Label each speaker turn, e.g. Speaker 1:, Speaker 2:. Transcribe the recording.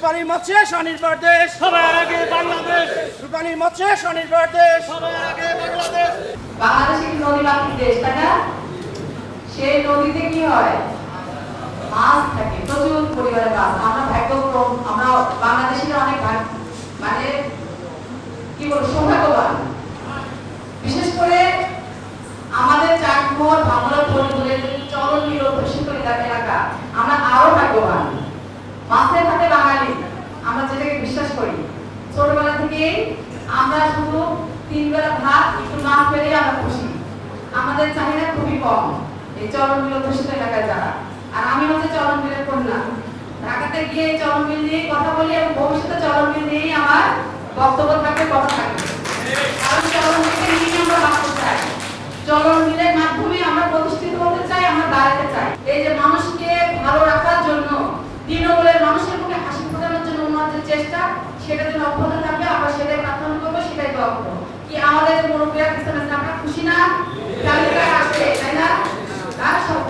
Speaker 1: রূপালী মৎস্য স্বনির্ভর দেশ
Speaker 2: সবার আগে বাংলাদেশ।
Speaker 1: রূপালী মৎস্য স্বনির্ভর দেশ
Speaker 2: সবার আগে বাংলাদেশ।
Speaker 3: বাংলাদেশ একটি নদীমাতৃক দেশ, তাই না? সেই নদীতে কি হয়? মাছ থাকে, প্রচুর পরিমাণে মাছ। আমরা ভাগ্যক্রম, আমরা বাংলাদেশিরা অনেক মানে কি বলবো, সৌভাগ্যবান। বিশেষ করে আমাদের চাটমোহর ভাঙড়া পরিবারের চরণ বিল অধ্যুষিত এলাকা, আমরা আরো ভাগ্যবান। মাছের হাতে বাঙালি, আমরা যেটাকে বিশ্বাস করি। ছোটবেলা থেকেই আমরা শুধু 3 বেলা ভাত একটু মাছ পেলেই আমরা খুশি। আমাদের চাহিদা খুবই কম এই চরণ বিল অধ্যুষিত এলাকায় যারা। আর আমি হচ্ছে চরণ বিলের কন্যা। ঢাকাতে গিয়ে চরণ বিল নিয়ে কথা বলি এবং ভবিষ্যতে চরণ বিল নিয়েই আমার বক্তব্য থাকবে, কথা থাকবে। কারণ চরণ বিলকে নিয়ে আমরা বাঁচতে চাই। চরণ বিলের মাধ্যমে আমরা প্রতিষ্ঠিত হতে চাই, আমরা দাঁড়াতে চাই। এই যে মানুষকে ভালো রাখার জন্য, তৃণমূলের মানুষের মুখে হাসি ফোটানোর জন্য ওনার যে চেষ্টা, সেটা যেন অব্যাহত থাকবে। আমরা সেটাই প্রার্থনা করবো, সেটাই দোয়া করবো। কি আমাদের মুরব্বীরা পিছনে আমরা খুশি না? তালিকায় আসবে, তাই না? আর সব